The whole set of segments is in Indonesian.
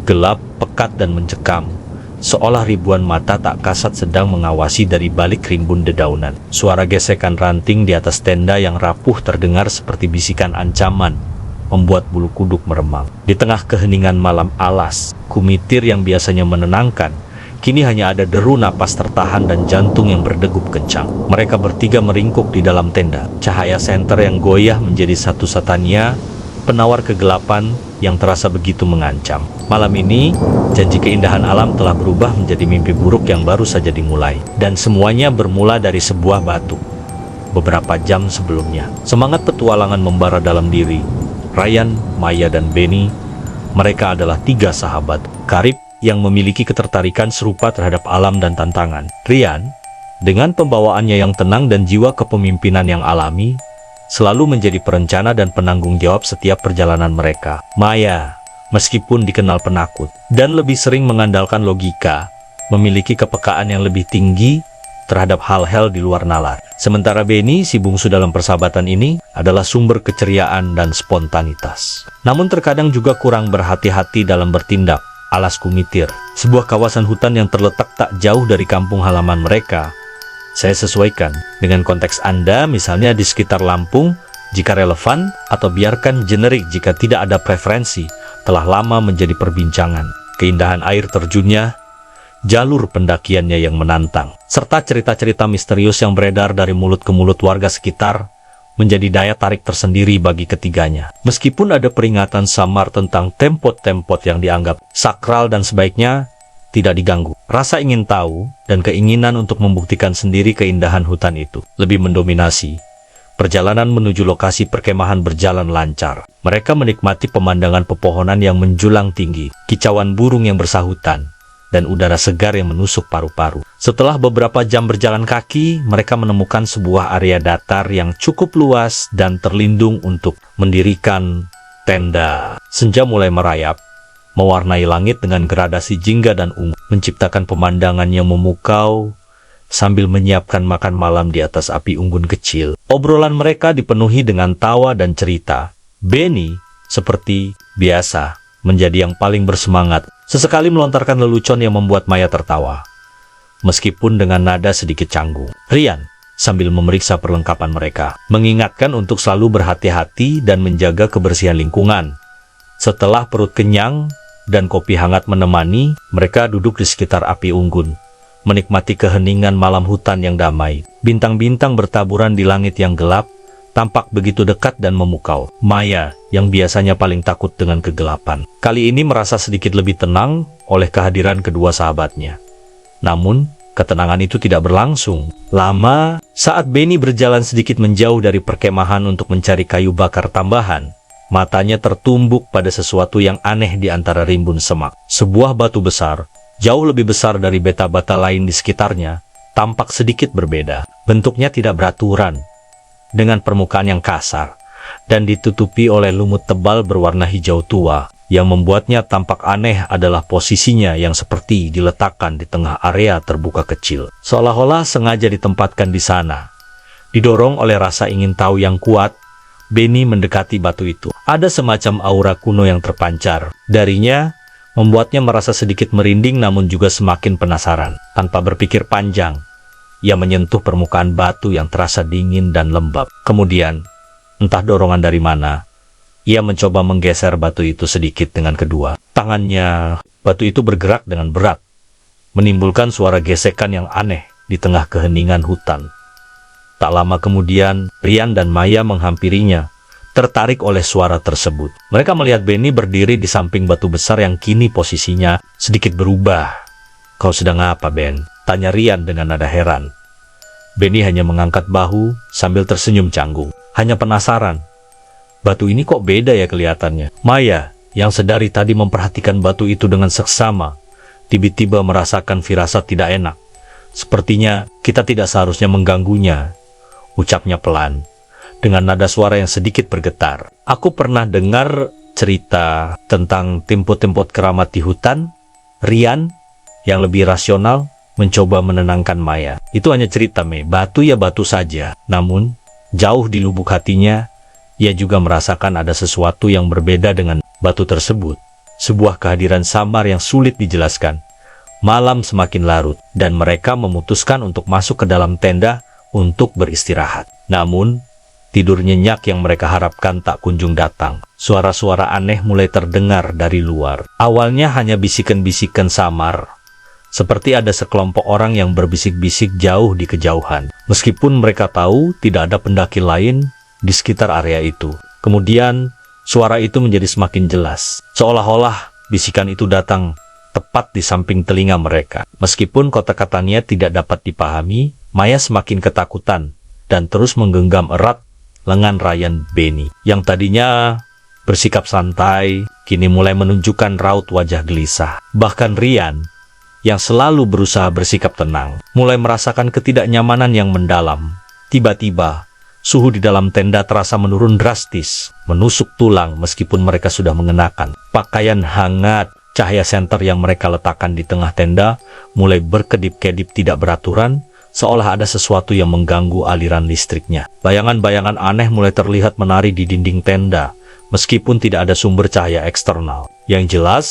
Gelap, pekat dan mencekam, seolah ribuan mata tak kasat sedang mengawasi dari balik rimbun dedaunan. Suara gesekan ranting di atas tenda yang rapuh terdengar seperti bisikan ancaman, membuat bulu kuduk meremang. Di tengah keheningan malam alas, kumitir yang biasanya menenangkan, kini hanya ada deru napas tertahan dan jantung yang berdegup kencang. Mereka bertiga meringkuk di dalam tenda. Cahaya senter yang goyah menjadi satu-satunya penawar kegelapan yang terasa begitu mengancam. Malam ini, janji keindahan alam telah berubah menjadi mimpi buruk yang baru saja dimulai. Dan semuanya bermula dari sebuah batu. Beberapa jam sebelumnya, semangat petualangan membara dalam diri. Ryan, Maya, dan Benny, mereka adalah tiga sahabat karib yang memiliki ketertarikan serupa terhadap alam dan tantangan. Ryan, dengan pembawaannya yang tenang dan jiwa kepemimpinan yang alami, selalu menjadi perencana dan penanggung jawab setiap perjalanan mereka. Maya, meskipun dikenal penakut dan lebih sering mengandalkan logika, memiliki kepekaan yang lebih tinggi terhadap hal-hal di luar nalar. Sementara Benny, si bungsu dalam persahabatan ini, adalah sumber keceriaan dan spontanitas. Namun terkadang juga kurang berhati-hati dalam bertindak. Alas Kumitir, sebuah kawasan hutan yang terletak tak jauh dari kampung halaman mereka. Saya sesuaikan dengan konteks Anda, misalnya di sekitar Lampung, jika relevan, atau biarkan generik jika tidak ada preferensi, telah lama menjadi perbincangan. Keindahan air terjunnya, jalur pendakiannya yang menantang, serta cerita-cerita misterius yang beredar dari mulut ke mulut warga sekitar, menjadi daya tarik tersendiri bagi ketiganya. Meskipun ada peringatan samar tentang tempot-tempot yang dianggap sakral dan sebaiknya tidak diganggu, rasa ingin tahu dan keinginan untuk membuktikan sendiri keindahan hutan itu lebih mendominasi. Perjalanan menuju lokasi perkemahan berjalan lancar. Mereka menikmati pemandangan pepohonan yang menjulang tinggi, kicauan burung yang bersahutan, dan udara segar yang menusuk paru-paru. Setelah beberapa jam berjalan kaki, mereka menemukan sebuah area datar yang cukup luas dan terlindung untuk mendirikan tenda. Senja mulai merayap, mewarnai langit dengan gradasi jingga dan ungu, menciptakan pemandangan yang memukau sambil menyiapkan makan malam di atas api unggun kecil. Obrolan mereka dipenuhi dengan tawa dan cerita. Benny, seperti biasa, menjadi yang paling bersemangat, sesekali melontarkan lelucon yang membuat Maya tertawa, meskipun dengan nada sedikit canggung. Ryan, sambil memeriksa perlengkapan mereka, mengingatkan untuk selalu berhati-hati dan menjaga kebersihan lingkungan. Setelah perut kenyang dan kopi hangat menemani, mereka duduk di sekitar api unggun, menikmati keheningan malam hutan yang damai. Bintang-bintang bertaburan di langit yang gelap, tampak begitu dekat dan memukau. Maya, yang biasanya paling takut dengan kegelapan, kali ini merasa sedikit lebih tenang oleh kehadiran kedua sahabatnya. Namun, ketenangan itu tidak berlangsung lama. Saat Benny berjalan sedikit menjauh dari perkemahan untuk mencari kayu bakar tambahan, matanya tertumbuk pada sesuatu yang aneh di antara rimbun semak. Sebuah batu besar, jauh lebih besar dari bata-bata lain di sekitarnya, tampak sedikit berbeda. Bentuknya tidak beraturan, dengan permukaan yang kasar, dan ditutupi oleh lumut tebal berwarna hijau tua. Yang membuatnya tampak aneh adalah posisinya yang seperti diletakkan di tengah area terbuka kecil, seolah-olah sengaja ditempatkan di sana. Didorong oleh rasa ingin tahu yang kuat, Benny mendekati batu itu. Ada semacam aura kuno yang terpancar darinya, membuatnya merasa sedikit merinding namun juga semakin penasaran. Tanpa berpikir panjang, ia menyentuh permukaan batu yang terasa dingin dan lembab. Kemudian, entah dorongan dari mana, ia mencoba menggeser batu itu sedikit dengan kedua tangannya. Batu itu bergerak dengan berat, menimbulkan suara gesekan yang aneh di tengah keheningan hutan. Tak lama kemudian, Ryan dan Maya menghampirinya, tertarik oleh suara tersebut. Mereka melihat Benny berdiri di samping batu besar yang kini posisinya sedikit berubah. "Kau sedang apa, Ben?" tanya Ryan dengan nada heran. Benny hanya mengangkat bahu sambil tersenyum canggung. Hanya penasaran. Batu ini kok beda ya kelihatannya? Maya, yang sedari tadi memperhatikan batu itu dengan seksama, tiba-tiba merasakan firasat tidak enak. "Sepertinya kita tidak seharusnya mengganggunya," ucapnya pelan, dengan nada suara yang sedikit bergetar. "Aku pernah dengar cerita tentang tempot-tempot keramat di hutan." Ryan, yang lebih rasional, mencoba menenangkan Maya. Itu hanya cerita, Mei. Batu ya batu saja. Namun, jauh di lubuk hatinya, ia juga merasakan ada sesuatu yang berbeda dengan batu tersebut. Sebuah kehadiran samar yang sulit dijelaskan. Malam semakin larut, dan mereka memutuskan untuk masuk ke dalam tenda untuk beristirahat. Namun, tidur nyenyak yang mereka harapkan tak kunjung datang. Suara-suara aneh mulai terdengar dari luar. Awalnya hanya bisikan-bisikan samar, seperti ada sekelompok orang yang berbisik-bisik jauh di kejauhan. Meskipun mereka tahu tidak ada pendaki lain di sekitar area itu. Kemudian, suara itu menjadi semakin jelas. Seolah-olah bisikan itu datang tepat di samping telinga mereka. Meskipun kata-katanya tidak dapat dipahami, Maya semakin ketakutan dan terus menggenggam erat lengan Ryan Benny. Yang tadinya bersikap santai, kini mulai menunjukkan raut wajah gelisah. Bahkan Ryan, yang selalu berusaha bersikap tenang, mulai merasakan ketidaknyamanan yang mendalam. Tiba-tiba, suhu di dalam tenda terasa menurun drastis, menusuk tulang meskipun mereka sudah mengenakan pakaian hangat. Cahaya senter yang mereka letakkan di tengah tenda mulai berkedip-kedip tidak beraturan, seolah ada sesuatu yang mengganggu aliran listriknya. Bayangan-bayangan aneh mulai terlihat menari di dinding tenda, meskipun tidak ada sumber cahaya eksternal. Yang jelas,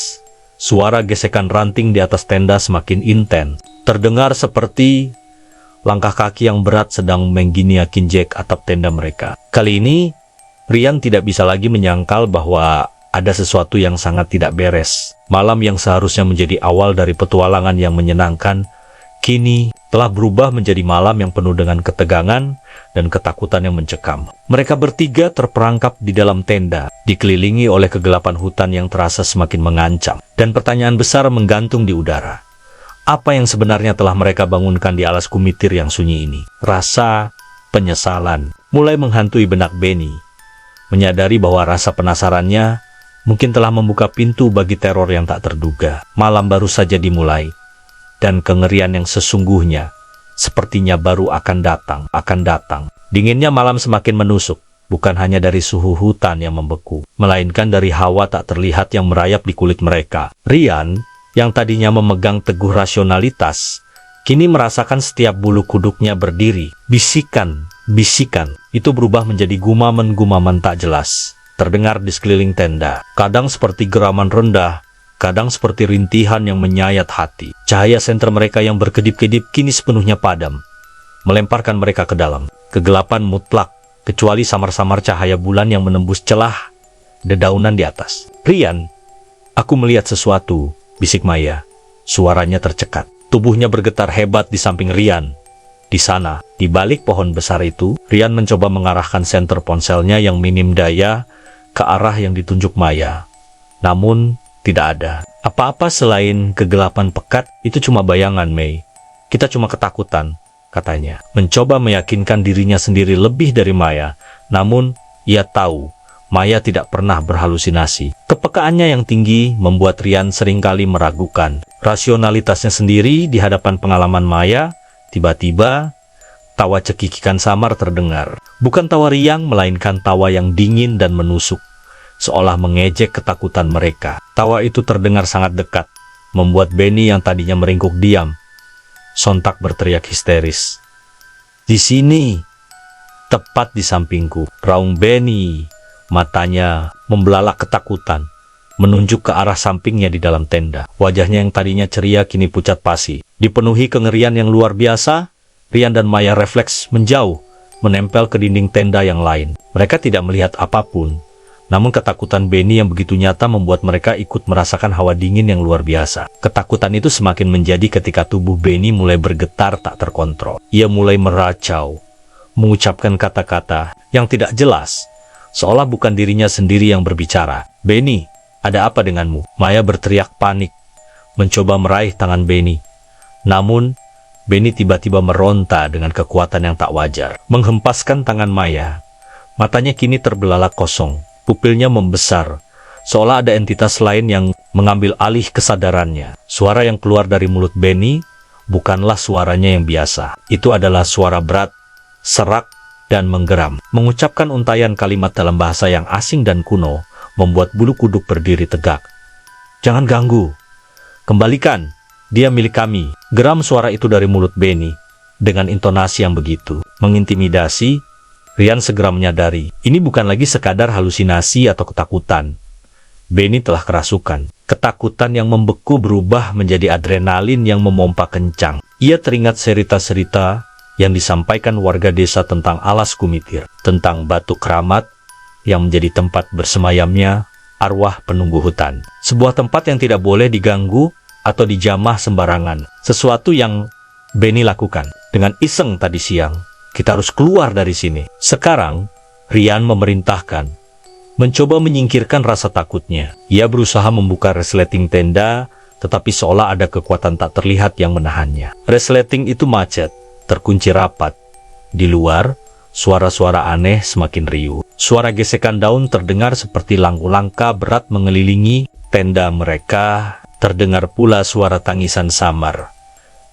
suara gesekan ranting di atas tenda semakin intens, terdengar seperti langkah kaki yang berat sedang menginjak atap tenda mereka. Kali ini, Ryan tidak bisa lagi menyangkal bahwa ada sesuatu yang sangat tidak beres. Malam yang seharusnya menjadi awal dari petualangan yang menyenangkan, kini telah berubah menjadi malam yang penuh dengan ketegangan dan ketakutan yang mencekam. Mereka bertiga terperangkap di dalam tenda, dikelilingi oleh kegelapan hutan yang terasa semakin mengancam. Dan pertanyaan besar menggantung di udara. Apa yang sebenarnya telah mereka bangunkan di alas kumitir yang sunyi ini? Rasa penyesalan mulai menghantui benak Benny. Menyadari bahwa rasa penasarannya mungkin telah membuka pintu bagi teror yang tak terduga. Malam baru saja dimulai, dan kengerian yang sesungguhnya sepertinya baru akan datang. Dinginnya malam semakin menusuk, bukan hanya dari suhu hutan yang membeku, melainkan dari hawa tak terlihat yang merayap di kulit mereka. Ryan, yang tadinya memegang teguh rasionalitas, kini merasakan setiap bulu kuduknya berdiri. Bisikan itu berubah menjadi gumaman-gumaman tak jelas, terdengar di sekeliling tenda, kadang seperti geraman rendah, kadang seperti rintihan yang menyayat hati. Cahaya senter mereka yang berkedip-kedip kini sepenuhnya padam, melemparkan mereka ke dalam kegelapan mutlak, kecuali samar-samar cahaya bulan yang menembus celah dedaunan di atas. Ryan, aku melihat sesuatu, bisik Maya. Suaranya tercekat. Tubuhnya bergetar hebat di samping Ryan. Di sana, di balik pohon besar itu, Ryan mencoba mengarahkan senter ponselnya yang minim daya ke arah yang ditunjuk Maya. Namun, tidak ada apa-apa selain kegelapan pekat. Itu cuma bayangan, Mei. Kita cuma ketakutan, katanya. Mencoba meyakinkan dirinya sendiri lebih dari Maya. Namun, ia tahu Maya tidak pernah berhalusinasi. Kepekaannya yang tinggi membuat Ryan seringkali meragukan rasionalitasnya sendiri di hadapan pengalaman Maya. Tiba-tiba, tawa cekikikan samar terdengar. Bukan tawa riang, melainkan tawa yang dingin dan menusuk, seolah mengejek ketakutan mereka. Tawa itu terdengar sangat dekat, membuat Benny yang tadinya meringkuk diam, sontak berteriak histeris. "Di sini, tepat di sampingku," raung Benny. Matanya membelalak ketakutan, menunjuk ke arah sampingnya di dalam tenda. Wajahnya yang tadinya ceria kini pucat pasi. Dipenuhi kengerian yang luar biasa, Ryan dan Maya refleks menjauh, menempel ke dinding tenda yang lain. Mereka tidak melihat apapun, namun ketakutan Benny yang begitu nyata membuat mereka ikut merasakan hawa dingin yang luar biasa. Ketakutan itu semakin menjadi ketika tubuh Benny mulai bergetar tak terkontrol. Ia mulai meracau, mengucapkan kata-kata yang tidak jelas, seolah bukan dirinya sendiri yang berbicara. "Benny, ada apa denganmu?" Maya berteriak panik, mencoba meraih tangan Benny. Namun, Benny tiba-tiba meronta dengan kekuatan yang tak wajar, menghempaskan tangan Maya. Matanya kini terbelalak kosong, pupilnya membesar, seolah ada entitas lain yang mengambil alih kesadarannya. Suara yang keluar dari mulut Benny bukanlah suaranya yang biasa. Itu adalah suara berat, serak, dan menggeram. Mengucapkan untaian kalimat dalam bahasa yang asing dan kuno membuat bulu kuduk berdiri tegak. "Jangan ganggu. Kembalikan. Dia milik kami. Geram suara itu dari mulut Benny. Dengan intonasi yang begitu mengintimidasi, Ryan segera menyadari, ini bukan lagi sekadar halusinasi atau ketakutan. Benny telah kerasukan. Ketakutan yang membeku berubah menjadi adrenalin yang memompa kencang. Ia teringat cerita-cerita yang disampaikan warga desa tentang alas kumitir, tentang batu keramat yang menjadi tempat bersemayamnya arwah penunggu hutan. Sebuah tempat yang tidak boleh diganggu atau dijamah sembarangan. Sesuatu yang Benny lakukan dengan iseng tadi siang. Kita harus keluar dari sini. Sekarang, Ryan memerintahkan, mencoba menyingkirkan rasa takutnya. Ia berusaha membuka resleting tenda, tetapi seolah ada kekuatan tak terlihat yang menahannya. Resleting itu macet, terkunci rapat. Di luar, suara-suara aneh semakin riuh. Suara gesekan daun terdengar seperti langkah berat mengelilingi tenda mereka. Terdengar pula suara tangisan samar.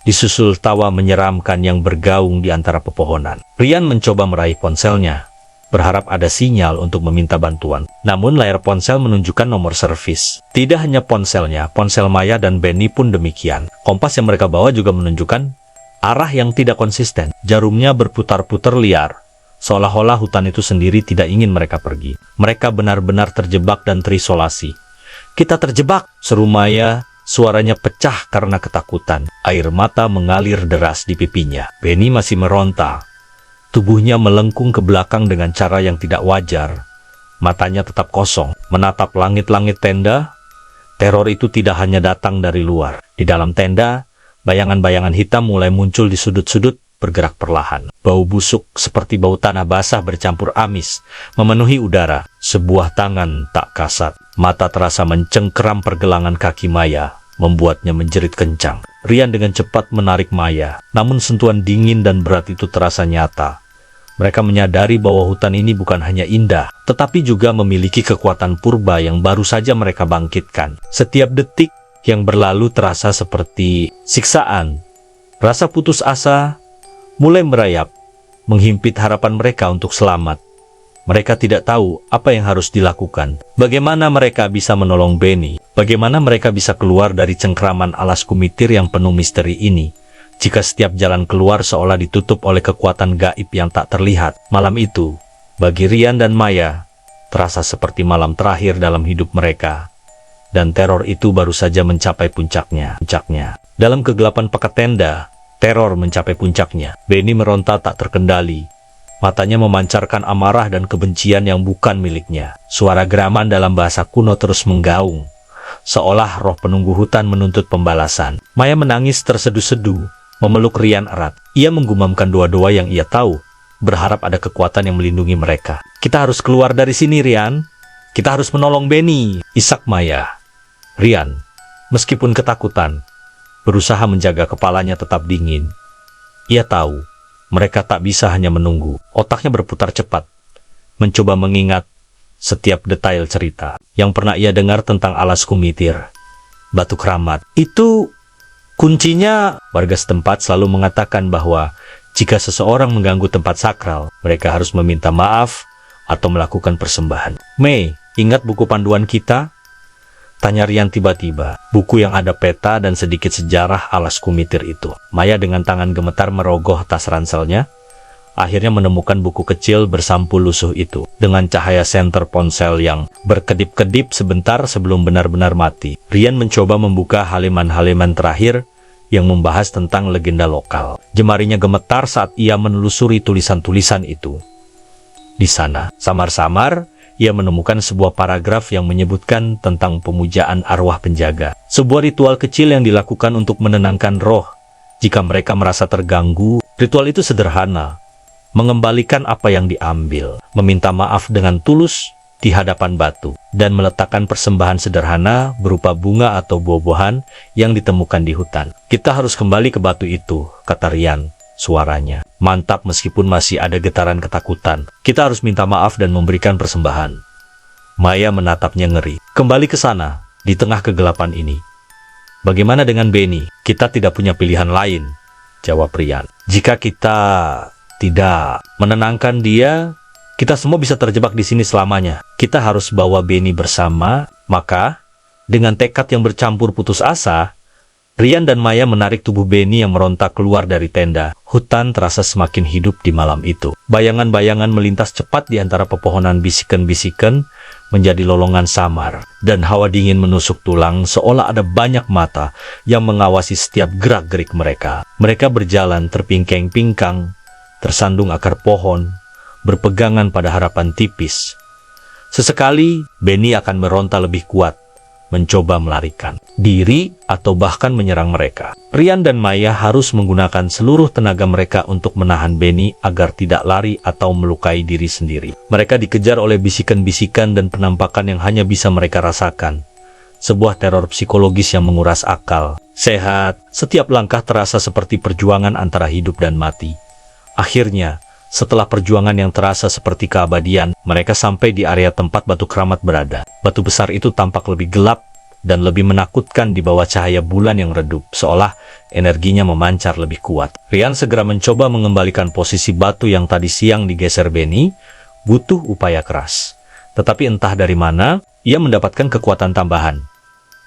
Disusul tawa menyeramkan yang bergaung di antara pepohonan. Ryan mencoba meraih ponselnya, berharap ada sinyal untuk meminta bantuan. Namun layar ponsel menunjukkan nomor servis. Tidak hanya ponselnya, ponsel Maya dan Benny pun demikian. Kompas yang mereka bawa juga menunjukkan arah yang tidak konsisten. Jarumnya berputar-putar liar, seolah-olah hutan itu sendiri tidak ingin mereka pergi. Mereka benar-benar terjebak dan terisolasi. Kita terjebak, seru Maya. Suaranya pecah karena ketakutan. Air mata mengalir deras di pipinya. Benny masih meronta. Tubuhnya melengkung ke belakang dengan cara yang tidak wajar. Matanya tetap kosong, menatap langit-langit tenda. Teror itu tidak hanya datang dari luar. Di dalam tenda, bayangan-bayangan hitam mulai muncul di sudut-sudut, bergerak perlahan. Bau busuk seperti bau tanah basah bercampur amis memenuhi udara. Sebuah tangan tak kasat. Mata terasa mencengkeram pergelangan kaki Maya, membuatnya menjerit kencang. Ryan dengan cepat menarik Maya, namun sentuhan dingin dan berat itu terasa nyata. Mereka menyadari bahwa hutan ini bukan hanya indah, tetapi juga memiliki kekuatan purba yang baru saja mereka bangkitkan. Setiap detik yang berlalu terasa seperti siksaan. Rasa putus asa mulai merayap, menghimpit harapan mereka untuk selamat. Mereka tidak tahu apa yang harus dilakukan. Bagaimana mereka bisa menolong Benny? Bagaimana mereka bisa keluar dari cengkraman alas kumitir yang penuh misteri ini? Jika setiap jalan keluar seolah ditutup oleh kekuatan gaib yang tak terlihat. Malam itu, bagi Ryan dan Maya, terasa seperti malam terakhir dalam hidup mereka. Dan teror itu baru saja mencapai puncaknya. Dalam kegelapan pekat tenda, teror mencapai puncaknya. Benny meronta tak terkendali. Matanya memancarkan amarah dan kebencian yang bukan miliknya. Suara geraman dalam bahasa kuno terus menggaung, seolah roh penunggu hutan menuntut pembalasan. Maya menangis terseduh-seduh, memeluk Ryan erat. Ia menggumamkan doa-doa yang ia tahu, berharap ada kekuatan yang melindungi mereka. Kita harus keluar dari sini, Ryan. Kita harus menolong Benny, isak Maya. Ryan, meskipun ketakutan, berusaha menjaga kepalanya tetap dingin. Ia tahu, mereka tak bisa hanya menunggu. Otaknya berputar cepat, mencoba mengingat setiap detail cerita yang pernah ia dengar tentang alas kumitir. Batu keramat. Itu kuncinya. Warga setempat selalu mengatakan bahwa jika seseorang mengganggu tempat sakral, mereka harus meminta maaf atau melakukan persembahan. Mei, ingat buku panduan kita? Tanya Ryan tiba-tiba. Buku yang ada peta dan sedikit sejarah alas kumitir itu. Maya dengan tangan gemetar merogoh tas ranselnya. Akhirnya menemukan buku kecil bersampul lusuh itu. Dengan cahaya senter ponsel yang berkedip-kedip sebentar sebelum benar-benar mati. Ryan mencoba membuka halaman-halaman terakhir yang membahas tentang legenda lokal. Jemarinya gemetar saat ia menelusuri tulisan-tulisan itu. Di sana, samar-samar, ia menemukan sebuah paragraf yang menyebutkan tentang pemujaan arwah penjaga. Sebuah ritual kecil yang dilakukan untuk menenangkan roh jika mereka merasa terganggu. Ritual itu sederhana, mengembalikan apa yang diambil, meminta maaf dengan tulus di hadapan batu, dan meletakkan persembahan sederhana berupa bunga atau buah-buahan yang ditemukan di hutan. Kita harus kembali ke batu itu, kata Ryan. Suaranya mantap meskipun masih ada getaran ketakutan. Kita harus minta maaf dan memberikan persembahan. Maya menatapnya ngeri. Kembali ke sana, di tengah kegelapan ini. Bagaimana dengan Benny? Kita tidak punya pilihan lain, jawab Ryan. Jika kita tidak menenangkan dia, kita semua bisa terjebak di sini selamanya. Kita harus bawa Benny bersama. Maka, dengan tekad yang bercampur putus asa, Rian dan Maya menarik tubuh Benny yang meronta keluar dari tenda. Hutan terasa semakin hidup di malam itu. Bayangan-bayangan melintas cepat di antara pepohonan, bisikan-bisikan menjadi lolongan samar. Dan hawa dingin menusuk tulang seolah ada banyak mata yang mengawasi setiap gerak-gerik mereka. Mereka berjalan terpingkang-pingkang, tersandung akar pohon, berpegangan pada harapan tipis. Sesekali, Benny akan meronta lebih kuat, mencoba melarikan diri atau bahkan menyerang mereka. Rian dan Maya harus menggunakan seluruh tenaga mereka untuk menahan Benny agar tidak lari atau melukai diri sendiri. Mereka dikejar oleh bisikan-bisikan dan penampakan yang hanya bisa mereka rasakan. Sebuah teror psikologis yang menguras akal sehat. Setiap langkah terasa seperti perjuangan antara hidup dan mati. Akhirnya, setelah perjuangan yang terasa seperti keabadian, mereka sampai di area tempat batu keramat berada. Batu besar itu tampak lebih gelap dan lebih menakutkan di bawah cahaya bulan yang redup, seolah energinya memancar lebih kuat. Rian segera mencoba mengembalikan posisi batu yang tadi siang digeser Benny, butuh upaya keras. Tetapi entah dari mana, ia mendapatkan kekuatan tambahan.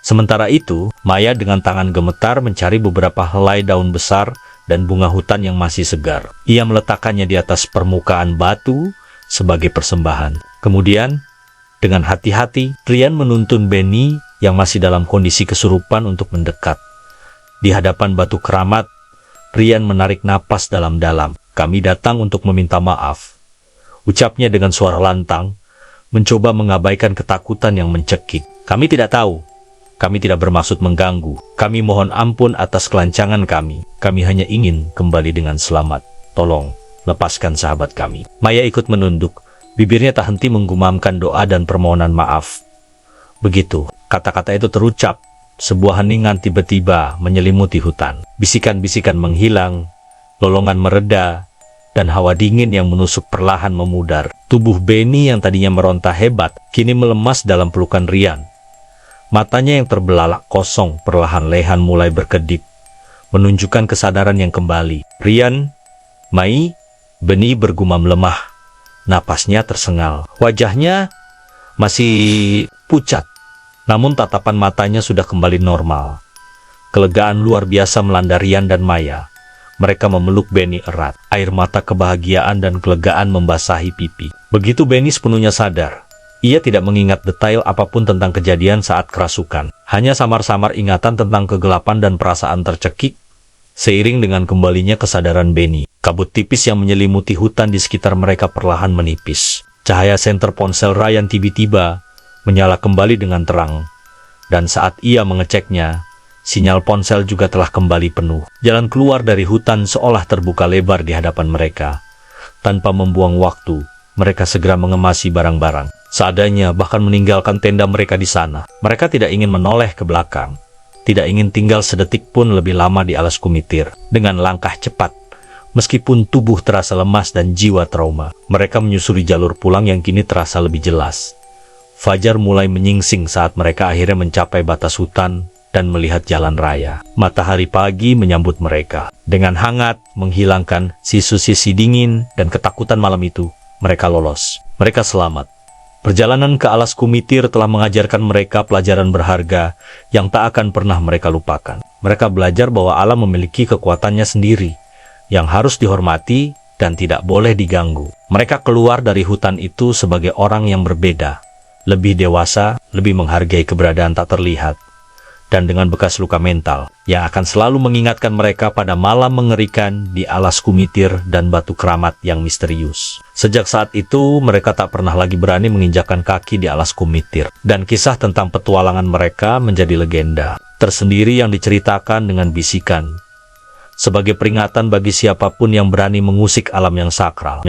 Sementara itu, Maya dengan tangan gemetar mencari beberapa helai daun besar dan bunga hutan yang masih segar. Ia meletakkannya di atas permukaan batu sebagai persembahan. Kemudian, dengan hati-hati, Rian menuntun Benny yang masih dalam kondisi kesurupan untuk mendekat. Di hadapan batu keramat, Rian menarik napas dalam-dalam. "Kami datang untuk meminta maaf," ucapnya dengan suara lantang, mencoba mengabaikan ketakutan yang mencekik. "Kami tidak tahu. Kami tidak bermaksud mengganggu. Kami mohon ampun atas kelancangan kami. Kami hanya ingin kembali dengan selamat. Tolong, lepaskan sahabat kami." Maya ikut menunduk. Bibirnya tak henti menggumamkan doa dan permohonan maaf. Begitu kata-kata itu terucap, sebuah heningan tiba-tiba menyelimuti hutan. Bisikan-bisikan menghilang, lolongan mereda, dan hawa dingin yang menusuk perlahan memudar. Tubuh Benny yang tadinya meronta hebat, kini melemas dalam pelukan Rian. Matanya yang terbelalak kosong perlahan-lahan mulai berkedip, menunjukkan kesadaran yang kembali. "Rian, Mai," Benny bergumam lemah. Napasnya tersengal. Wajahnya masih pucat, namun tatapan matanya sudah kembali normal. Kelegaan luar biasa melanda Rian dan Maya. Mereka memeluk Benny erat. Air mata kebahagiaan dan kelegaan membasahi pipi. Begitu Benny sepenuhnya sadar, ia tidak mengingat detail apapun tentang kejadian saat kerasukan. Hanya samar-samar ingatan tentang kegelapan dan perasaan tercekik. Seiring dengan kembalinya kesadaran Benny, kabut tipis yang menyelimuti hutan di sekitar mereka perlahan menipis. Cahaya senter ponsel Rian tiba-tiba menyala kembali dengan terang. Dan saat ia mengeceknya, sinyal ponsel juga telah kembali penuh. Jalan keluar dari hutan seolah terbuka lebar di hadapan mereka. Tanpa membuang waktu, mereka segera mengemasi barang-barang seadanya, bahkan meninggalkan tenda mereka di sana. Mereka tidak ingin menoleh ke belakang, tidak ingin tinggal sedetik pun lebih lama di alas kumitir. Dengan langkah cepat, meskipun tubuh terasa lemas dan jiwa trauma, mereka menyusuri jalur pulang yang kini terasa lebih jelas. Fajar mulai menyingsing saat mereka akhirnya mencapai batas hutan dan melihat jalan raya. Matahari pagi menyambut mereka dengan hangat, menghilangkan sisu-sisi dingin dan ketakutan malam itu. Mereka lolos. Mereka selamat. Perjalanan ke alas kumitir telah mengajarkan mereka pelajaran berharga yang tak akan pernah mereka lupakan. Mereka belajar bahwa alam memiliki kekuatannya sendiri, yang harus dihormati dan tidak boleh diganggu. Mereka keluar dari hutan itu sebagai orang yang berbeda, lebih dewasa, lebih menghargai keberadaan tak terlihat, dan dengan bekas luka mental yang akan selalu mengingatkan mereka pada malam mengerikan di alas kumitir dan batu keramat yang misterius. Sejak saat itu, mereka tak pernah lagi berani menginjakkan kaki di alas kumitir, dan kisah tentang petualangan mereka menjadi legenda tersendiri yang diceritakan dengan bisikan, sebagai peringatan bagi siapapun yang berani mengusik alam yang sakral.